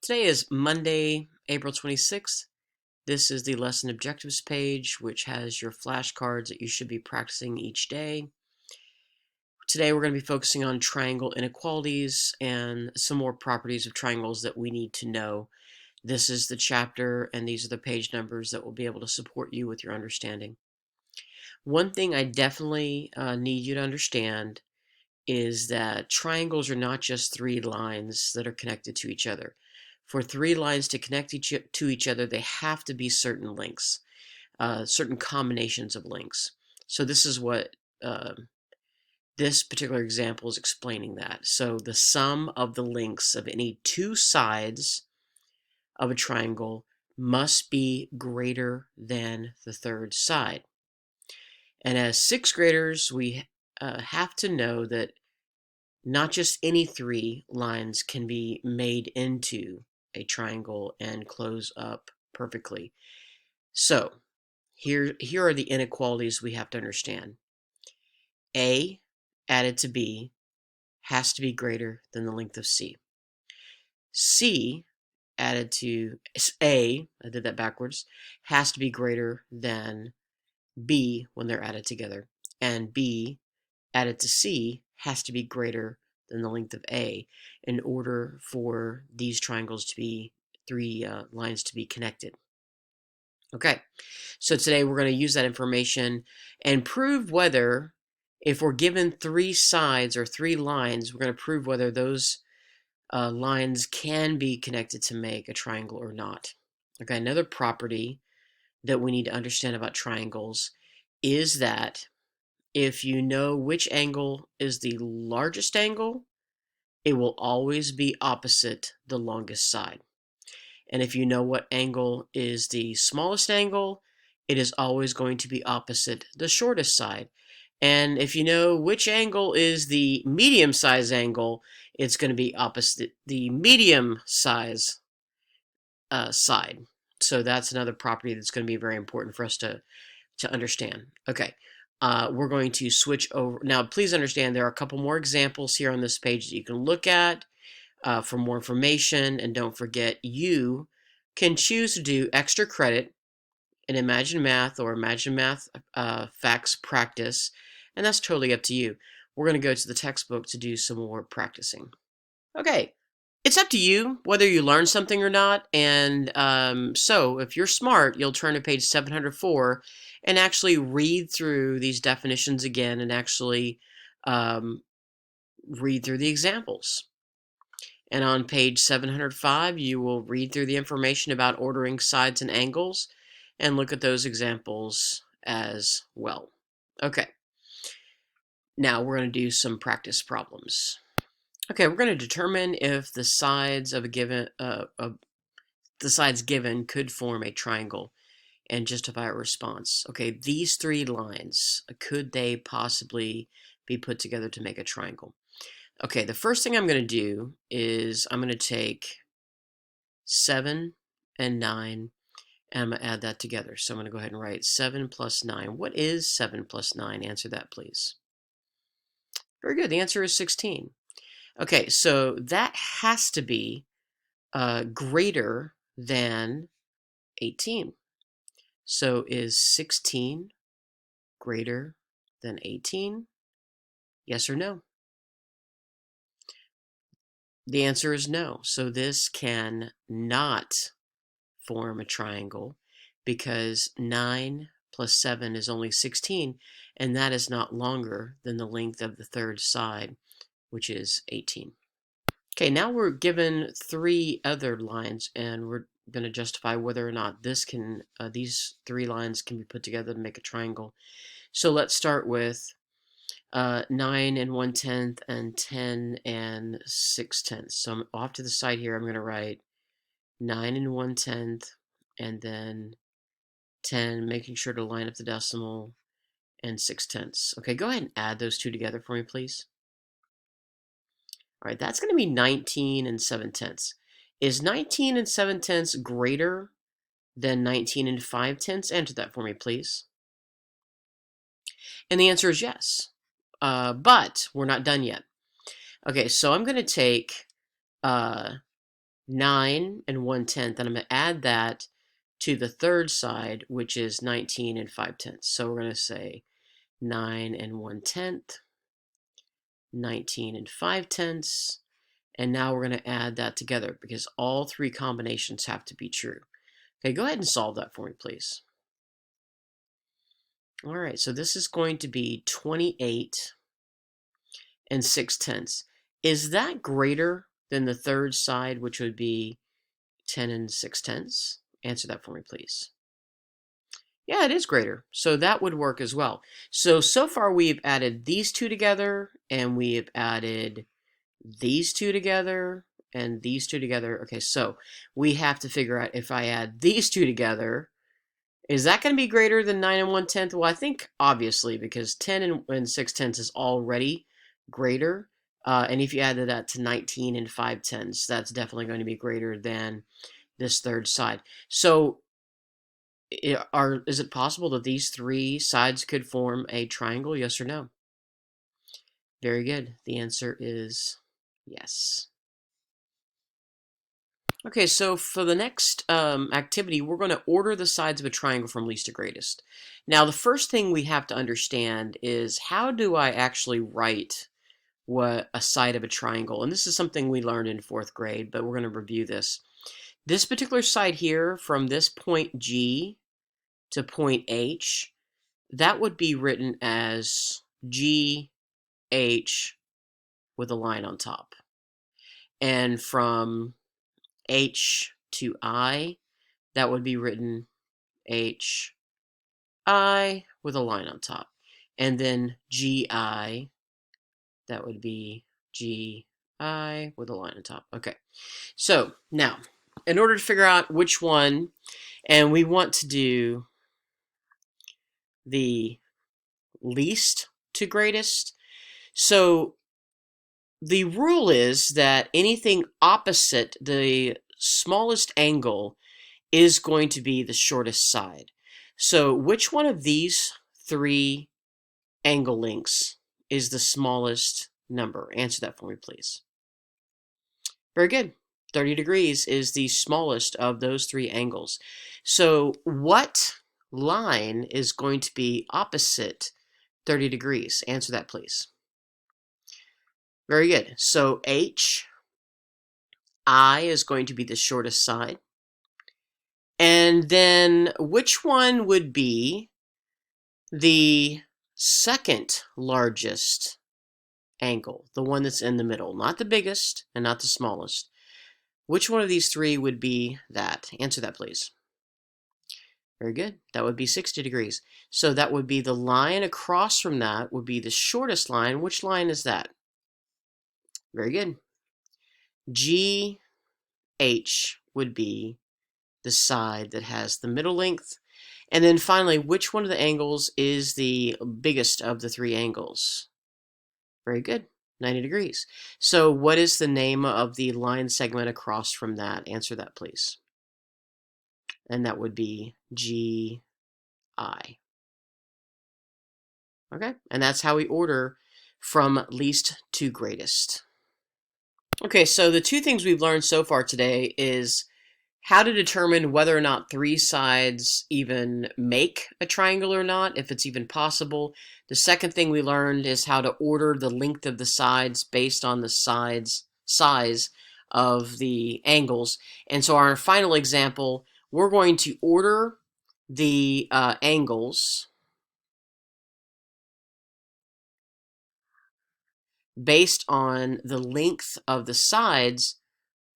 Today is Monday, April 26th. This is the lesson objectives page, which has your flashcards that you should be practicing each day. Today we're going to be focusing on triangle inequalities and some more properties of triangles that we need to know. This is the chapter and these are the page numbers that will be able to support you with your understanding. One thing I definitely need you to understand is that triangles are not just three lines that are connected to each other. For three lines to connect to each other, they have to be certain lengths, certain combinations of lengths. So this is what this particular example is explaining that. So the sum of the lengths of any two sides of a triangle must be greater than the third side. And as sixth graders, we have to know that not just any three lines can be made into a triangle and close up perfectly. So here are the inequalities we have to understand. A added to B has to be greater than the length of C. C added to A, I did that backwards, has to be greater than B when they're added together. And B added to C has to be greater than the length of A in order for these triangles to be three lines to be connected. Okay, so today we're going to use that information and prove whether, if we're given three sides or three lines, we're going to prove whether those lines can be connected to make a triangle or not. Okay, another property that we need to understand about triangles is that if you know which angle is the largest angle, it will always be opposite the longest side. And if you know what angle is the smallest angle, it is always going to be opposite the shortest side. And if you know which angle is the medium size angle, it's going to be opposite the medium size side. So that's another property that's going to be very important for us to understand. Okay, we're going to switch over. Now, please understand there are a couple more examples here on this page that you can look at for more information. And don't forget, you can choose to do extra credit in Imagine Math or Imagine Math Facts Practice, and that's totally up to you. We're going to go to the textbook to do some more practicing. Okay, it's up to you whether you learn something or not, and so if you're smart, you'll turn to page 704 and actually read through these definitions again and actually read through the examples. And on page 705, you will read through the information about ordering sides and angles and look at those examples as well. Okay, now we're going to do some practice problems. Okay, we're going to determine if the sides of a given the sides given could form a triangle and justify a response. Okay, these three lines, could they possibly be put together to make a triangle? Okay, the first thing I'm going to do is I'm going to take 7 and 9 and I'm going to add that together. So I'm going to go ahead and write 7 plus 9. What is 7 plus 9? Answer that, please. Very good. The answer is 16. Okay, so that has to be greater than 18. So is 16 greater than 18? Yes or no? The answer is no. So this can not form a triangle because 9 plus 7 is only 16, and that is not longer than the length of the third side, which is 18. Okay, now we're given three other lines, and we're going to justify whether or not these three lines can be put together to make a triangle. So let's start with 9 and 1/10 and 10 and 6/10. So I'm off to the side here. I'm going to write 9 and 1/10 and then 10, making sure to line up the decimal, and 6/10. Okay, go ahead and add those two together for me, please. All right, that's going to be 19 and 7/10. Is 19 and 7/10 greater than 19 and 5/10? Answer that for me, please. And the answer is yes. But we're not done yet. Okay, so I'm going to take 9 and 1/10, and I'm going to add that to the third side, which is 19 and 5/10. So we're going to say 9 and 1/10, 19 and 5/10, and now we're going to add that together because all three combinations have to be true. Okay, go ahead and solve that for me, please. All right, so this is going to be 28 and 6/10. Is that greater than the third side, which would be 10 and 6/10? Answer that for me, please. Yeah, it is greater. So that would work as well. So far we've added these two together, and we have added these two together, and these two together. Okay, so we have to figure out if I add these two together, is that going to be greater than 9 and 1/10? Well, I think obviously because 10 and 6/10 is already greater. And if you added that to 19 and 5/10, that's definitely going to be greater than this third side. So is it possible that these three sides could form a triangle? Yes or no? Very good. The answer is yes. Okay, so for the next activity, we're going to order the sides of a triangle from least to greatest. Now, the first thing we have to understand is how do I actually write what a side of a triangle? And this is something we learned in 4th grade, but we're going to review this. This particular side here, from this point G to point H, that would be written as GH with a line on top. And from H to I, that would be written HI with a line on top. And then GI, that would be GI with a line on top. Okay, so now, in order to figure out which one, and we want to do the least to greatest, so the rule is that anything opposite the smallest angle is going to be the shortest side. So which one of these three angle lengths is the smallest number? Answer that for me, please. Very good. 30 degrees is the smallest of those three angles. So what line is going to be opposite 30 degrees? Answer that, please. Very good. So I is going to be the shortest side. And then which one would be the second largest angle? The one that's in the middle, not the biggest and not the smallest. Which one of these three would be that? Answer that, please. Very good. That would be 60 degrees. So that would be the line across from that would be the shortest line. Which line is that? Very good. GH would be the side that has the middle length. And then finally, which one of the angles is the biggest of the three angles? Very good. 90 degrees. So what is the name of the line segment across from that? Answer that, please. And that would be GI. Okay, and that's how we order from least to greatest. Okay, so the two things we've learned so far today is how to determine whether or not three sides even make a triangle or not, if it's even possible. The second thing we learned is how to order the length of the sides based on the size of the angles. And so our final example, we're going to order the angles based on the length of the sides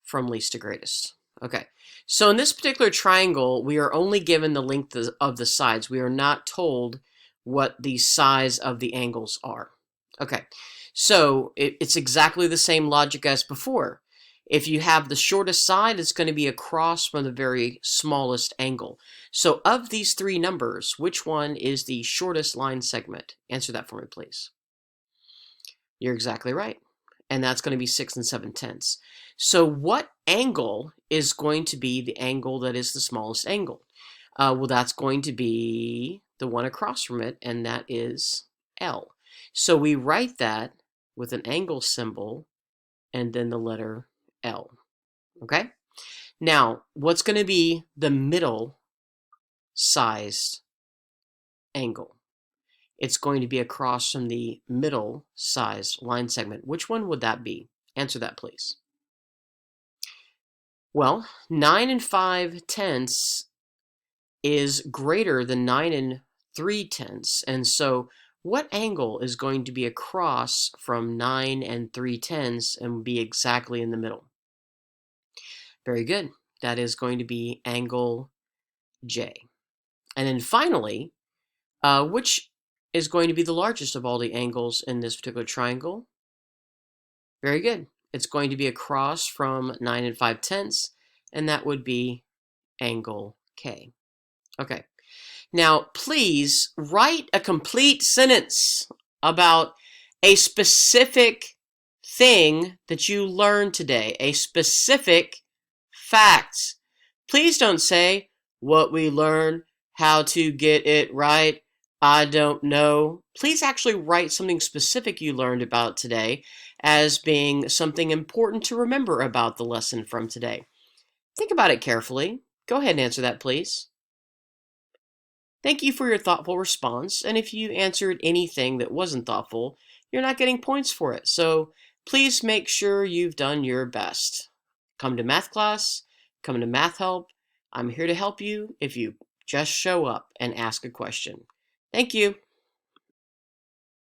from least to greatest. Okay, so in this particular triangle, we are only given the length of the sides. We are not told what the size of the angles are. Okay, so it's exactly the same logic as before. If you have the shortest side, it's going to be across from the very smallest angle. So of these three numbers, which one is the shortest line segment? Answer that for me, please. You're exactly right. And that's going to be 6 7/10. So what angle is going to be the angle that is the smallest angle? Well, that's going to be the one across from it, and that is L. So we write that with an angle symbol and then the letter L. Okay? Now, what's going to be the middle sized angle? It's going to be across from the middle sized line segment. Which one would that be? Answer that, please. Well, 9 5/10 is greater than 9 3/10. And so what angle is going to be across from 9 3/10 and be exactly in the middle? Very good. That is going to be angle J. And then finally, which is going to be the largest of all the angles in this particular triangle? Very good. It's going to be across from 9 5/10, and that would be angle K. Okay. Now, please write a complete sentence about a specific thing that you learned today, a specific fact. Please don't say what we learned, how to get it right, I don't know. Please actually write something specific you learned about today as being something important to remember about the lesson from today. Think about it carefully. Go ahead and answer that, please. Thank you for your thoughtful response, and if you answered anything that wasn't thoughtful, you're not getting points for it, so please make sure you've done your best. Come to math class, come to math help. I'm here to help you if you just show up and ask a question. Thank you.